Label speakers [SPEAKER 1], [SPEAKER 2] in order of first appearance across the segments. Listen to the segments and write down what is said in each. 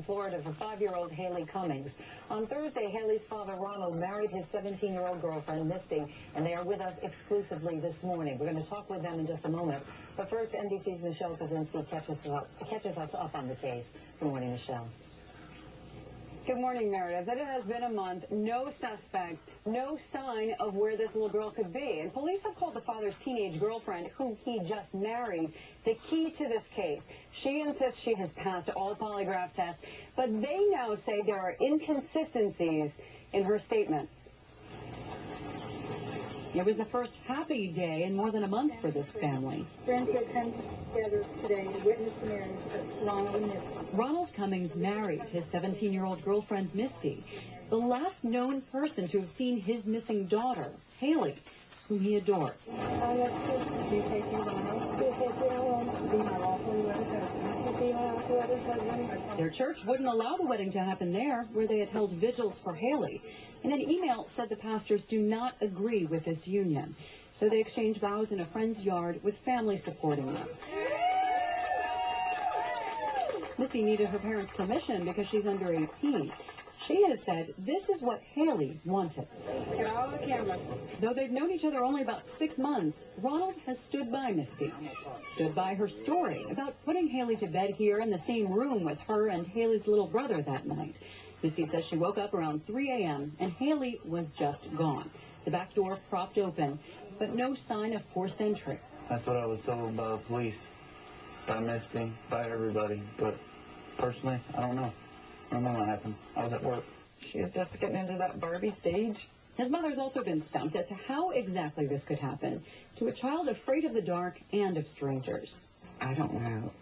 [SPEAKER 1] Florida for 5-year-old Hayleigh Cummings. On Thursday, Hayleigh's father, Ronald, married his 17-year-old girlfriend, Misty, and they are with us exclusively this morning. We're going to talk with them in just a moment. But first, NBC's Michelle Kaczynski catches us up on the case. Good morning, Michelle.
[SPEAKER 2] Good morning, Meredith. It has been a month. No suspect, no sign of where this little girl could be. And police have called the father's teenage girlfriend, whom he just married, the key to this case. She insists she has passed all polygraph tests, but they now say there are inconsistencies in her statements.
[SPEAKER 3] It was the first happy day in more than a month for this family.
[SPEAKER 4] Friends who have come together today to witness the marriage of Ronald and Misty.
[SPEAKER 3] Ronald Cummings married his 17-year-old girlfriend, Misty, the last known person to have seen his missing daughter, Hayleigh, whom he adored. Their church wouldn't allow the wedding to happen there, where they had held vigils for Hayleigh. And an email said the pastors do not agree with this union. So they exchanged vows in a friend's yard with family supporting them. Misty needed her parents' permission because she's under 18. She has said this is what Hayleigh wanted.
[SPEAKER 4] Get all the cameras.
[SPEAKER 3] Though they've known each other only about 6 months, Ronald has stood by Misty, stood by her story about putting Hayleigh to bed here in the same room with her and Hayleigh's little brother that night. Misty says she woke up around 3 a.m. and Hayleigh was just gone. The back door propped open, but no sign of forced entry.
[SPEAKER 5] That's what I was told by the police, by Misty, by everybody. But personally, I don't know. I don't know what happened. I was at work.
[SPEAKER 1] She's just getting into that Barbie stage.
[SPEAKER 3] His mother's also been stumped as to how exactly this could happen to a child afraid of the dark and of strangers.
[SPEAKER 6] I don't know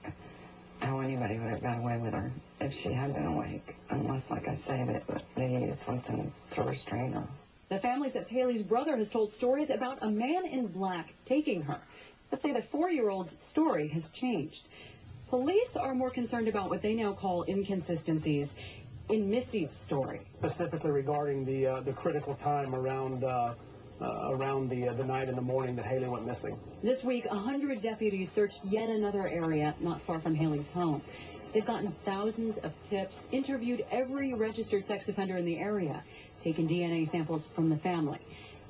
[SPEAKER 6] how anybody would have got away with her if she had been awake, unless, like I say, that they used something to restrain her.
[SPEAKER 3] The family says Hayleigh's brother has told stories about a man in black taking her, but say the 4-year-old's story has changed. Police are more concerned about what they now call inconsistencies in Misty's story.
[SPEAKER 7] Specifically regarding the critical time around the night and the morning that Hayleigh went missing.
[SPEAKER 3] This week, 100 deputies searched yet another area not far from Hayleigh's home. They've gotten thousands of tips, interviewed every registered sex offender in the area, taken DNA samples from the family.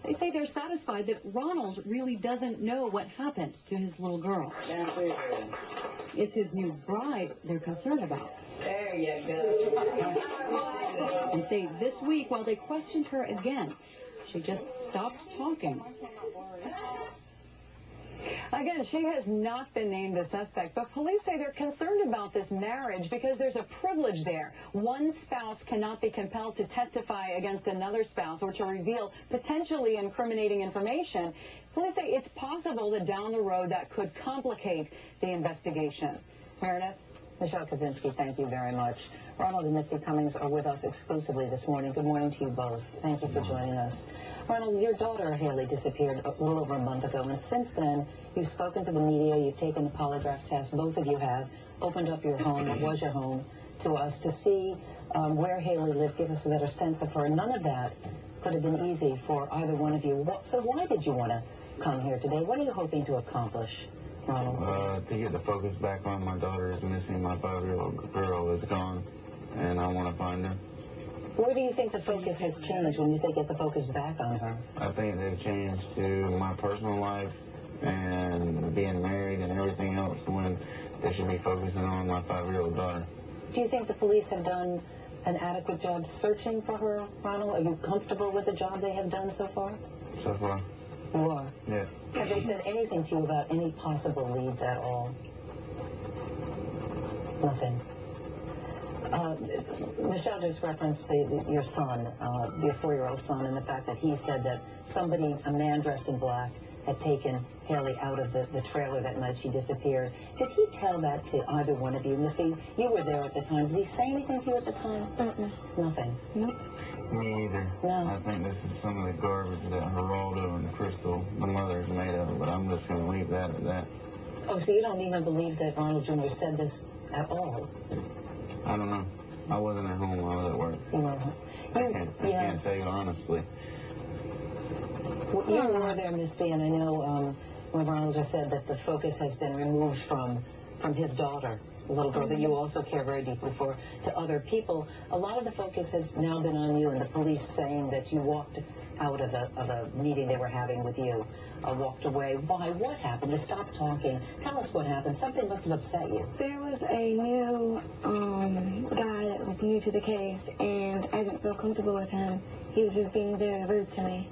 [SPEAKER 3] They say they're satisfied that Ronald really doesn't know what happened to his little girl. It's his new bride they're concerned about.
[SPEAKER 1] There you go.
[SPEAKER 3] And say this week, while they questioned her again, she just stopped talking.
[SPEAKER 2] Again, she has not been named a suspect, but police say they're concerned about this marriage because there's a privilege there. One spouse cannot be compelled to testify against another spouse or to reveal potentially incriminating information. Police say it's possible that down the road that could complicate the investigation. Meredith?
[SPEAKER 1] Michelle Kaczynski, thank you very much. Ronald and Misty Cummings are with us exclusively this morning. Good morning to you both. Thank you for joining us. Ronald, your daughter, Hayleigh, disappeared a little over a month ago, and since then, you've spoken to the media, you've taken the polygraph test, both of you have, opened up your home, that was your home, to us to see where Hayleigh lived, give us a better sense of her. None of that could have been easy for either one of you. So why did you want to come here today? What are you hoping to accomplish, Ronald?
[SPEAKER 5] To get the focus back on my daughter is missing. My 5-year-old girl is gone, and I want to find her.
[SPEAKER 1] Where do you think the focus has changed when you say get the focus back on her?
[SPEAKER 5] I think they've changed to my personal life and being married and everything else when they should be focusing on my 5-year-old daughter.
[SPEAKER 1] Do you think the police have done an adequate job searching for her, Ronald? Are you comfortable with the job they have done so far?
[SPEAKER 5] So far.
[SPEAKER 1] You are?
[SPEAKER 5] Yes.
[SPEAKER 1] Have they said anything to you about any possible leads at all? Nothing. Michelle just referenced your son, your 4-year-old son, and the fact that he said that a man dressed in black, had taken Hayleigh out of the trailer that night she disappeared. Did he tell that to either one of you? Misty, you were there at the time. Did he say anything to you at the time? Nothing.
[SPEAKER 3] Nope.
[SPEAKER 5] Me either.
[SPEAKER 1] No.
[SPEAKER 5] I think this is some of the garbage that Geraldo and Crystal, the mother's made of it, but I'm just going to leave that at that.
[SPEAKER 1] Oh, so you don't even believe that Ronald Jr. said this at all?
[SPEAKER 5] I don't know. I wasn't at home. I was at work.
[SPEAKER 1] You were.
[SPEAKER 5] I can't say honestly.
[SPEAKER 1] Well, you were there, Misty, and I know when Ronald just said that the focus has been removed from his daughter. little girl that you also care very deeply for, to other people. A lot of the focus has now been on you and the police saying that you walked out of a meeting they were having with you, walked away. Why? What happened? You stopped talking. Tell us what happened. Something must have upset you.
[SPEAKER 8] There was a new guy that was new to the case, and I didn't feel comfortable with him. He was just being very rude to me.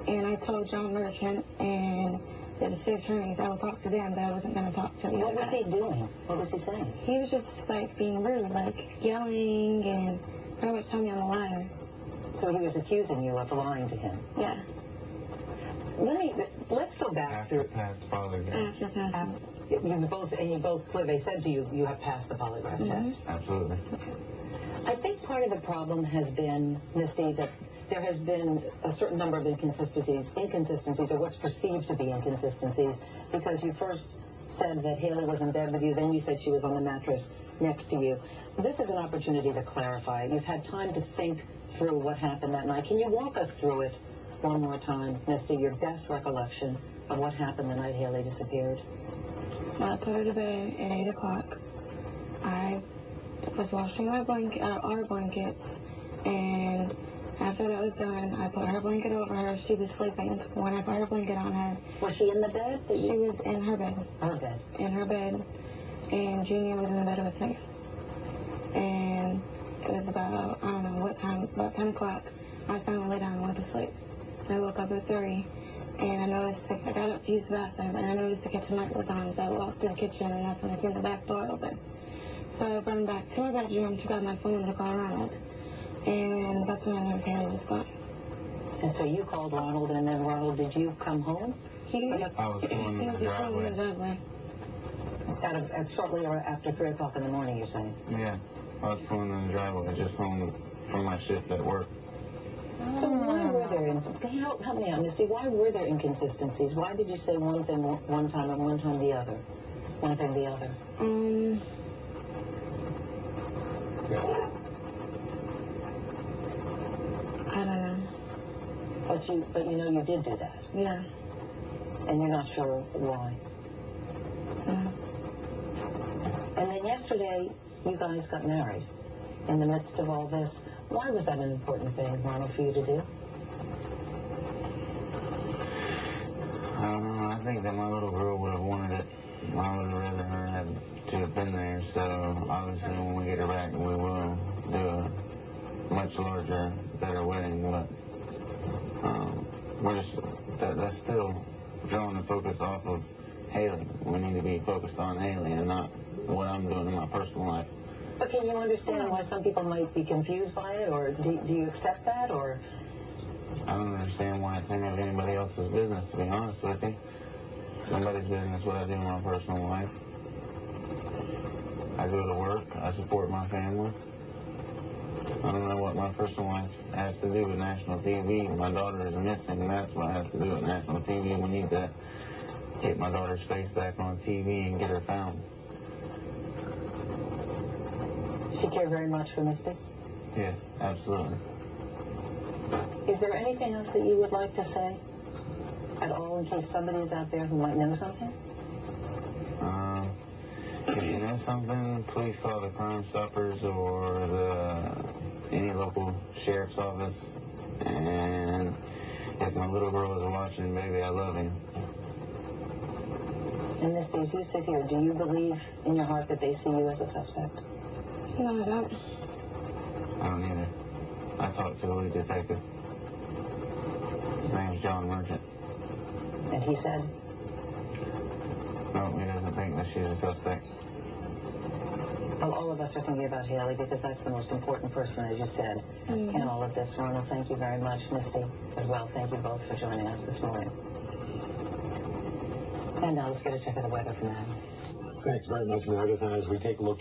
[SPEAKER 8] And I told John Merchant and the state attorneys I would talk to them, but I wasn't going to talk to the
[SPEAKER 1] What
[SPEAKER 8] other
[SPEAKER 1] was
[SPEAKER 8] guy.
[SPEAKER 1] he doing? What was he saying?
[SPEAKER 8] He was just, like, being rude, like, yelling and pretty much telling me I'm a liar.
[SPEAKER 1] So he was accusing you of lying to him.
[SPEAKER 8] Yeah.
[SPEAKER 1] Let's go back
[SPEAKER 5] After
[SPEAKER 1] through.
[SPEAKER 5] past polygraph.
[SPEAKER 8] After passing.
[SPEAKER 1] You both clear. They said to you, you have passed the polygraph test.
[SPEAKER 5] Absolutely.
[SPEAKER 1] I think part of the problem has been, Misty, that there has been a certain number of inconsistencies, or what's perceived to be inconsistencies, because you first said that Hayleigh was in bed with you, then you said she was on the mattress next to you. This is an opportunity to clarify. You've had time to think through what happened that night. Can you walk us through it one more time, Misty, your best recollection of what happened the night Hayleigh disappeared?
[SPEAKER 8] I put her to bed at 8 o'clock. I was washing our blankets, and after that was done, I put her blanket over her. She was sleeping. When I put her blanket on her,
[SPEAKER 1] Was she in the bed?
[SPEAKER 8] she was in her bed.
[SPEAKER 1] Her bed.
[SPEAKER 8] In her bed, and Junior was in the bed with me. And it was about, I don't know what time, about 10 o'clock. I finally lay down and went to sleep. I woke up at 3, and I noticed, I got up to use the bathroom, and I noticed the kitchen light was on, so I walked to the kitchen, and that's when I seen the back door open. So I ran back to my bedroom, took out my phone to call Ronald, and that's when I noticed Hayleigh was gone.
[SPEAKER 1] And so you called Ronald, and then Ronald, did you come home?
[SPEAKER 8] He
[SPEAKER 5] I was pulling in the driveway.
[SPEAKER 1] Shortly after 3 o'clock in the morning, you're saying?
[SPEAKER 5] Yeah. I was pulling in the driveway just home from my shift at work.
[SPEAKER 1] So why were there, help me out, Misty, why were there inconsistencies? Why did you say one thing one time and one time the other? One thing the other?
[SPEAKER 8] I don't know.
[SPEAKER 1] But you know you did do that.
[SPEAKER 8] Yeah.
[SPEAKER 1] And you're not sure why.
[SPEAKER 8] No.
[SPEAKER 1] And then yesterday, you guys got married. In the midst of all this, why was that an important thing, Ronald, for you to do?
[SPEAKER 5] I don't know. I think that my little girl would have wanted it. I would have rather her have to have been there. So obviously, when we get her back, we will do a much larger, better wedding. But that's still drawing the focus off of Hayleigh. We need to be focused on Hayleigh and not what I'm doing in my personal life.
[SPEAKER 1] But can you understand why some people might be confused by it, or do you accept that, or?
[SPEAKER 5] I don't understand why it's any of anybody else's business, to be honest with you. Nobody's business what I do in my personal life. I go to work. I support my family. I don't know what my personal life has to do with national TV. My daughter is missing, and that's what has to do with national TV. We need to get my daughter's face back on TV and get her found.
[SPEAKER 1] She cared very much for Misty?
[SPEAKER 5] Yes, absolutely.
[SPEAKER 1] Is there anything else that you would like to say at all in case somebody's out there who might know something?
[SPEAKER 5] If you know something, please call the Crime Stoppers or any local sheriff's office. And if my little girl is watching, baby, I love you.
[SPEAKER 1] And Misty, as you sit here, do you believe in your heart that they see you as a suspect?
[SPEAKER 8] No, I don't.
[SPEAKER 5] I don't either. I talked to the lead detective. His name's John Merchant.
[SPEAKER 1] And he said?
[SPEAKER 5] No, he doesn't think that she's a suspect.
[SPEAKER 1] Well, all of us are thinking about Hayleigh because that's the most important person, as you said, in all of this. Ronald, thank you very much. Misty, as well, thank you both for joining us this morning. And now let's get a check of the weather from Adam.
[SPEAKER 9] Thanks very much, Meredith. And as we take a look,